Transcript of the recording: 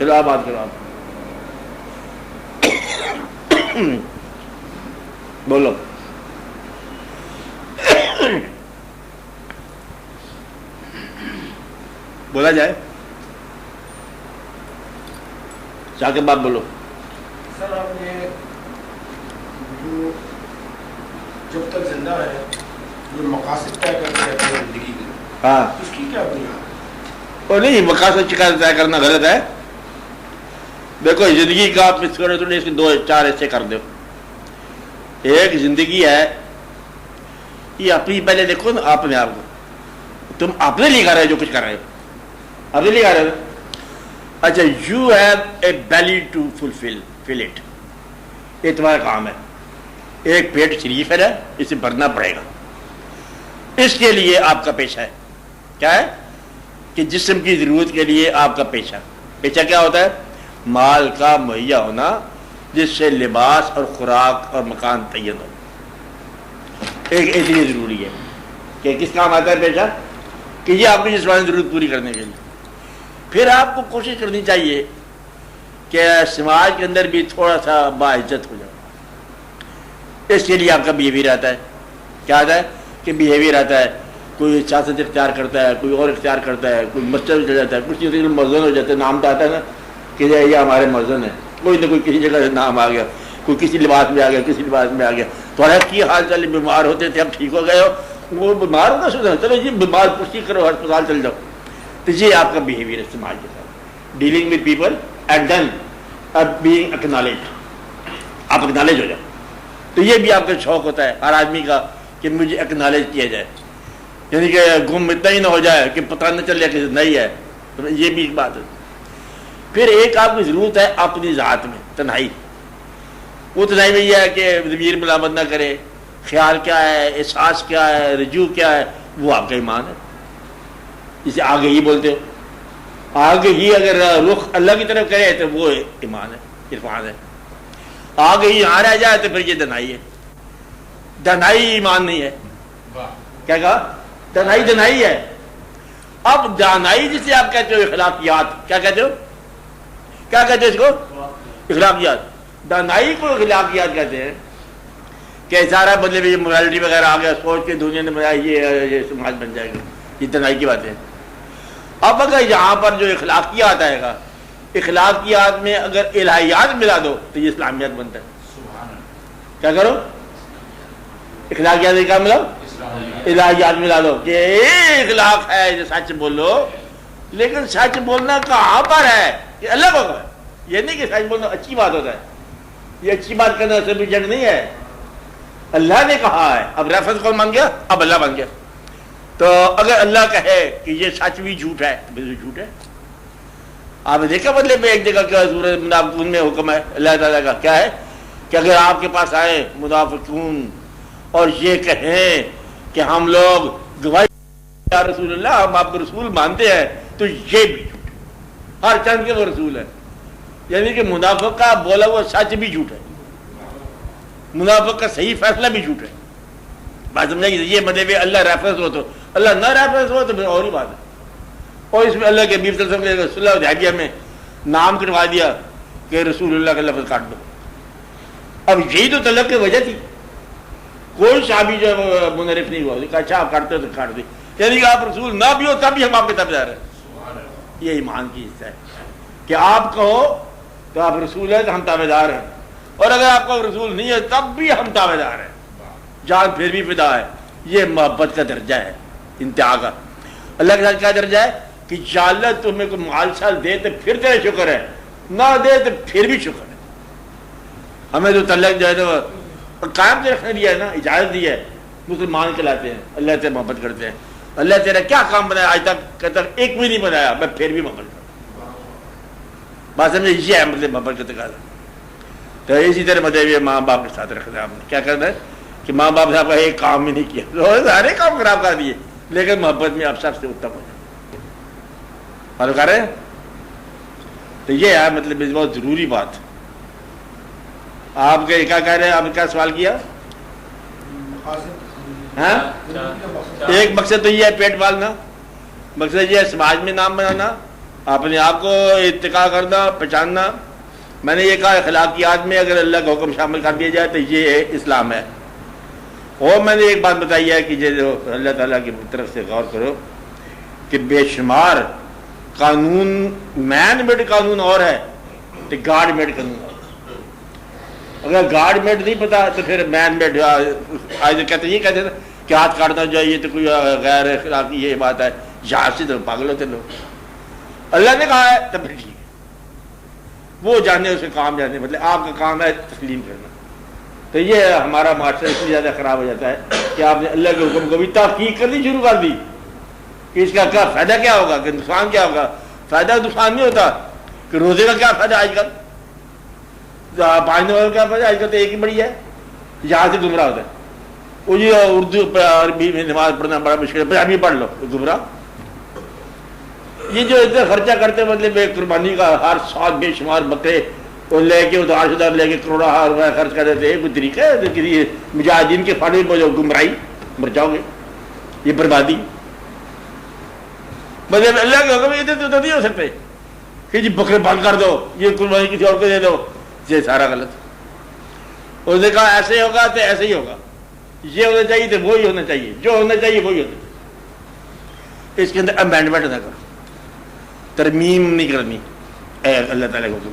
چلو آپ بات کرو. آپ بولو. بولا جائے. ثاقب آپ بولو. سر آپ نے جو جب تک زندہ ہے جو مقاصد طے کرتے ہیں اپنی زندگی کے، ہاں اس کی کیا بنیاد؟ اور نہیں مقاصد شکایت طے کرنا غلط ہے. دیکھو زندگی کا آپ مسکرے تو اس کے 2-4 حصے کر دو. ایک زندگی ہے یہ اپنی، پہلے دیکھو نا اپنے آپ کو، تم اپنے لیے کر رہے ہو جو کچھ کر رہے ہو، اپنے لیے کر رہے ہو. اچھا you have ability fill it, یہ تمہارا کام ہے. ایک پیٹ شریف ہے، اسے بھرنا پڑے گا. اس کے لیے آپ کا پیشہ ہے کیا ہے کہ جسم کی ضرورت کے لیے آپ کا پیشہ کیا ہوتا ہے؟ مال کا مہیا ہونا جس سے لباس اور خوراک اور مکان تعین ہو. ایک اس لیے ضروری ہے کہ کس کام آتا ہے پیشہ کہ یہ آپ کی جسمانی ضرورت پوری کرنے کے لیے. پھر آپ کو کوشش کرنی چاہیے کہ سماج کے اندر بھی تھوڑا سا باعزت ہو جائے. اس کے لیے آپ کا بیہیویئر آتا ہے. کیا آتا ہے کہ بیہیویئر آتا ہے. کوئی سیاست اختیار کرتا ہے، کوئی اور اختیار کرتا ہے، کوئی مسجد چل جاتا ہے، کچھ چیزیں مؤذن ہو جاتے ہیں. نام تو آتا ہے نا کہ یہ ہمارے مؤذن ہے. کوئی نہ کوئی کسی جگہ سے نام آ گیا، کوئی کسی لباس میں آ گیا، کسی لباس میں آ گیا. تو کی حال چال بیمار ہوتے تھے، اب ٹھیک ہو گئے ہو، وہ بیمار ہونا سنا چلو جی بیمار پشتی کرو، ہسپتال چل جاؤ. تو یہ آپ کا بیہیویئر ہے سماج کے ساتھ، dealing with people and then being acknowledged. آپ ایکنالج ہو جاؤ. تو یہ بھی آپ کا شوق ہوتا ہے ہر آدمی کا کہ مجھے ایکنالج کیا جائے، یعنی کہ گم اتنا ہی نہ ہو جائے کہ پتہ نہ چلے کہ نہیں ہے. تو یہ بھی ایک بات ہے. پھر ایک آپ کی ضرورت ہے اپنی ذات میں تنہائی. وہ تنہائی میں یہ ہے کہ ضمیر ملامت نہ کرے، خیال کیا ہے، احساس کیا ہے، رجوع کیا ہے، وہ آپ کا ایمان ہے. جسے آگے ہی بولتے ہو، آگے ہی اگر رخ اللہ کی طرف کرے تو وہ ایمان ہے، عرفان ہے. آگے ہی یہاں رہ جائے تو پھر یہ دنائی ہے. دنائی ایمان نہیں ہے. کیا کہا؟ دنائی ہے. اب دانائی جسے آپ کہتے ہو اخلاقیات، کیا کہتے ہو؟ کیا کہتے ہو اس کو؟ اخلاقیات. دانائی کو اخلاقیات کہتے ہیں کہ سارا مطلب یہ مورالٹی وغیرہ آ گیا، سوچ کے دنیا نے بنایا یہ سماج بن جائے گا. یہ دنائی کی بات ہے. اب اگر یہاں پر جو اخلاقیات آئے گا، اخلاقیات میں اگر الہیات ملا دو تو یہ اسلامیات بنتا ہے. کیا کرو؟ اخلاقیات کیا ملاؤ؟ الہیات ملا دو کہ اخلاق ہے جو سچ بولو. لیکن سچ بولنا کہاں پر ہے؟ یہ اللہ کو ہے. یہ نہیں کہ سچ بولنا اچھی بات ہوتا ہے. یہ اچھی بات کرنا سے بھی جنگ نہیں ہے. اللہ نے کہا ہے. اب ریفرنس کون بن گیا؟ اب اللہ بن گیا. تو اگر اللہ کہے کہ یہ سچ بھی جھوٹ ہے تو جھوٹ ہے. آپ نے دیکھا مطلب ایک جگہ کیا سورہ منافقون میں حکم ہے اللہ تعالیٰ کا، کیا ہے کہ اگر آپ کے پاس آئے منافقون اور یہ کہیں کہ ہم لوگ گواہی یا رسول اللہ، ہم آپ کو رسول مانتے ہیں، تو یہ بھی جھوٹ. ہر چند کے وہ رسول ہے. یعنی کہ منافق کا بولا ہوا سچ بھی جھوٹ ہے، منافق کا صحیح فیصلہ بھی جھوٹ ہے. بات سمجھا کہ یہ مطلب اللہ ریفرنس ہو تو اللہ نہ ریفرنس ہو تو پھر اور ہی بات ہے. اور اس میں اللہ کے حبیب صلی اللہ علیہ وسلم نے صلح حدیبیہ میں نام کٹوا دیا کہ رسول اللہ کا لفظ کاٹ دو. اب یہی تو طلب کی وجہ تھی. کوئی صحابی جو منحرف نہیں ہوا، کہا اچھا آپ کاٹتے ہو تو کاٹ دی. یعنی کہ آپ رسول نہ بھی ہو تب بھی ہم آپ کے تابعدار ہیں. یہ ایمان کی حصہ ہے کہ آپ کہو تو آپ رسول ہیں تو ہم تابعدار ہیں، اور اگر آپ کو رسول نہیں ہے تب بھی ہم تابعدار ہیں. جان پھر بھی فدا ہے. یہ محبت کا درجہ ہے، انتہا کا. اللہ کے ساتھ کیا درجہ ہے کہ یا اللہ تمہیں کوئی مال شال دے تو پھر تیرے شکر ہے، نہ دے تو پھر بھی شکر ہے. ہمیں تو تعلق جو ہے تو قائم سے رکھنے دیا ہے نا، اجازت دی ہے. مسلمان کہلاتے ہیں، اللہ سے محبت کرتے ہیں. اللہ تیرا کیا کام بنایا آج تک؟ کہتا ایک بھی نہیں بنایا، میں پھر بھی محبت کرتا ہوں. بات سمجھے؟ یہ ہے مطلب محبت کا تقاضا. تو اسی طرح مطلب ماں باپ کے ساتھ رکھنا. آپ نے کیا کرنا ہے کہ ماں باپ نے آپ کا ایک کام بھی نہیں کیا، سارے کام خراب کر دیے، لیکن محبت میں آپ سب سے اتم ہو جائے. فالو کر رہے ہیں؟ تو یہ ہے مطلب بہت ضروری بات. آپ کے کیا کہہ رہے ہیں؟ آپ نے کیا سوال کیا؟ ہاں، ایک مقصد تو یہ ہے پیٹ پالنا، مقصد یہ ہے سماج میں نام بنانا، اپنے آپ کو اتقا کرنا، پہچاننا. میں نے یہ کہا اخلاقیات میں اگر اللہ کا حکم شامل کر دیا جائے تو یہ اسلام ہے. اور میں نے ایک بات بتائی ہے کہ جو اللہ تعالیٰ کی طرف سے غور کرو کہ بے شمار قانون، مین میڈ قانون اور ہے تو گاڈ میڈ قانون اور. اگر گاڈ میڈ نہیں پتا تو پھر مین میڈ آج کہتے یہ کہتے ہیں کہ ہاتھ کاٹنا چاہیے تو کوئی غیر اخلاقی یہ بات ہے، یہاں سے تو پاگل ہوتے لوگ. اللہ نے کہا ہے تو پھر ٹھیک ہے، وہ جانے اسے کام جانے، مطلب آپ کا کام ہے تسلیم کرنا. تو یہ ہمارا معاشرہ اس لیے زیادہ خراب ہو جاتا ہے کہ آپ نے اللہ کے حکم کو بھی تحقیق کرنی شروع کر دی کہ اس کا کیا فائدہ کیا ہوگا، کہ نقصان کیا ہوگا. فائدہ نقصان نہیں ہوتا کہ روزے کا کیا فائدہ آج کل، پانچ والوں کا کیا فائدہ آج کل تو ایک ہی بڑی ہے، یہاں سے گمراہ ہوتا ہے. وہ یہ اردو عربی میں نماز پڑھنا بڑا مشکل ہے، پنجابی پڑھ لو گمراہ. یہ جو اتنا خرچہ کرتے مطلب قربانی کا ہر سال بے شمار بکرے اور لے کے ادھار شدار لے کے کروڑا روپئے خرچ کر دیتے، کوئی طریقہ ہے کسی مجاہدین کے فنڈ میں گمراہی مر جاؤ گے، یہ بربادی. مطلب اللہ کے حکم یہ تو نہیں ہو سکتے کہ جی بکرے بند کر دو، یہ قربانی کسی اور کو دے دو، یہ سارا غلط. اس نے کہا ایسے ہوگا تو ایسے ہی ہوگا، یہ ہونا چاہیے تو وہی ہونا چاہیے، جو ہونا چاہیے وہی ہونا چاہیے. اس کے اندر امینڈمنٹ نہ کرو، ترمیم نہیں کرنی. اے اللہ تعالیٰ کو